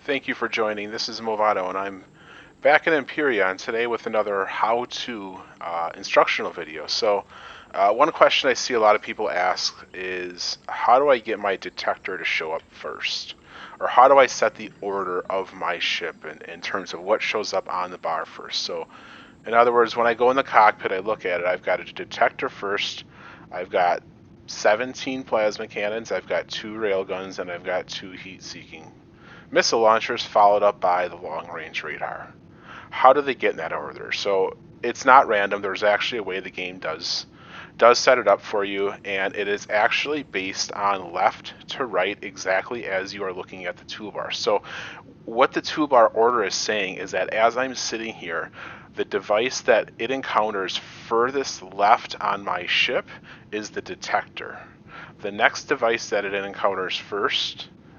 Thank you for joining. This is Movado, and I'm back in Empyrion today with another how-to instructional video. One question I see a lot of people ask is, how do I get my detector to show up first? Or how do I set the order of my ship in terms of what shows up on the bar first? So, in other words, when I go in the cockpit, I look at it, I've got a detector first, I've got 17 plasma cannons, I've got 2 railguns, and I've got 2 heat-seeking missile launchers, followed up by the long-range radar. How do they get in that order? So it's not random. There's actually a way the game does set it up for you, and it is actually based on left to right, exactly as you are looking at the toolbar. So what the toolbar order is saying is that as I'm sitting here, the device that it encounters furthest left on my ship is the detector. The next device that it encounters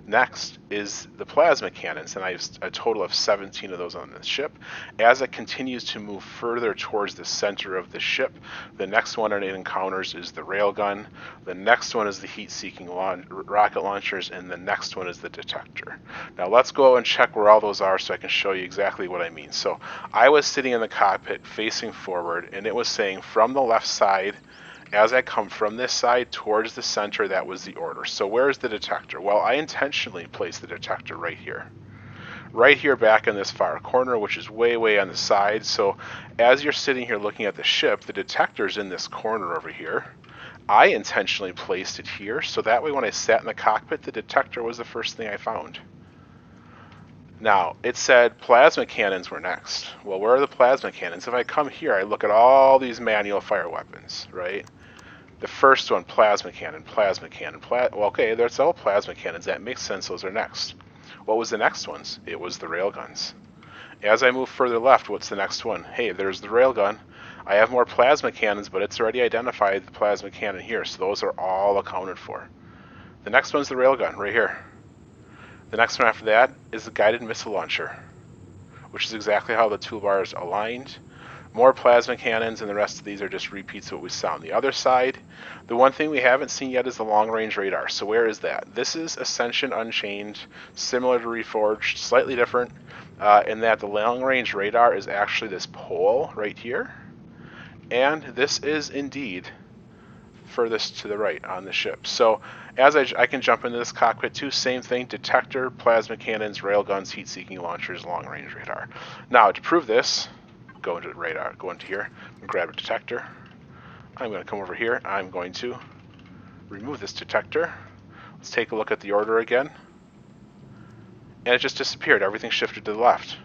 next is the plasma cannons, and I have a total of 17 of those on the ship. As it continues to move further towards the center of the ship, the next one it encounters is the railgun, the next one is the heat-seeking rocket launchers, and the next one is the detector. Now let's go and check where all those are so I can show you exactly what I mean. So I was sitting in the cockpit facing forward, and it was saying from the left side, as I come from this side towards the center, that was the order. So where's the detector? Well, I intentionally placed the detector right here. Right here back in this far corner, which is way, way on the side. So as you're sitting here looking at the ship, the detector's in this corner over here. I intentionally placed it here, so that way when I sat in the cockpit, the detector was the first thing I found. Now, it said plasma cannons were next. Well, where are the plasma cannons? If I come here, I look at all these manual fire weapons, right? The first one, plasma cannon, plasma cannon. Well, okay, there's all plasma cannons. That makes sense. Those are next. What was the next ones? It was the railguns. As I move further left, what's the next one? Hey, there's the railgun. I have more plasma cannons, but it's already identified the plasma cannon here, so those are all accounted for. The next one's the railgun, right here. The next one after that is the guided missile launcher, which is exactly how the toolbar is aligned. More plasma cannons, and the rest of these are just repeats of what we saw on the other side. The one thing we haven't seen yet is the long-range radar. So where is that? This is Ascension Unchained, similar to Reforged, slightly different in that the long-range radar is actually this pole right here, and this is indeed furthest to the right on the ship. So as I can jump into this cockpit too, same thing, detector, plasma cannons, railguns, heat-seeking launchers, long-range radar. Now to prove this, go into the radar, go into here, and grab a detector. I'm going to come over here, I'm going to remove this detector. Let's take a look at the order again. And it just disappeared, everything shifted to the left.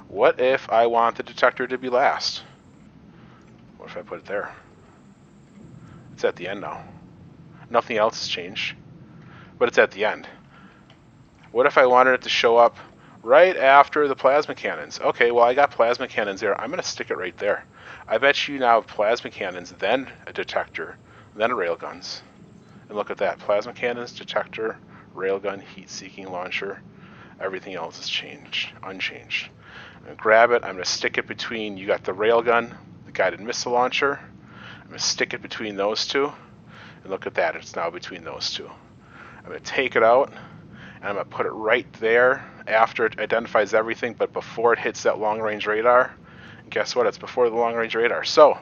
What if I want the detector to be last? What if I put it there? It's at the end now. Nothing else has changed, but it's at the end. What if I wanted it to show up right after the plasma cannons? Okay, well I got plasma cannons there. I'm going to stick it right there. I bet you now have plasma cannons, then a detector, then railguns. And look at that. Plasma cannons, detector, railgun, heat-seeking launcher. Everything else is changed, unchanged. I'm going to grab it. I'm going to stick it between, you got the railgun, the guided missile launcher. I'm going to stick it between those two. And look at that. It's now between those two. I'm going to take it out, and I'm going to put it right there after it identifies everything, but before it hits that long-range radar. And guess what? It's before the long-range radar. So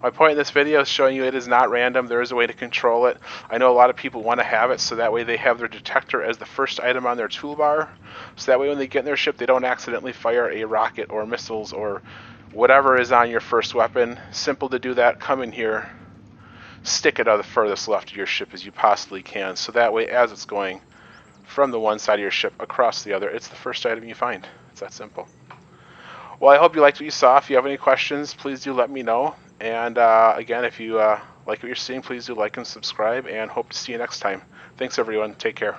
my point in this video is showing you it is not random. There is a way to control it. I know a lot of people want to have it so that way they have their detector as the first item on their toolbar. So that way when they get in their ship, they don't accidentally fire a rocket or missiles or whatever is on your first weapon. Simple to do that. Come in here, stick it on the furthest left of your ship as you possibly can. So that way as it's going from the one side of your ship across the other, it's the first item you find. It's that simple. Well, I hope you liked what you saw. If you have any questions, please do let me know. And again, if you like what you're seeing, please do like and subscribe, and hope to see you next time. Thanks, everyone. Take care.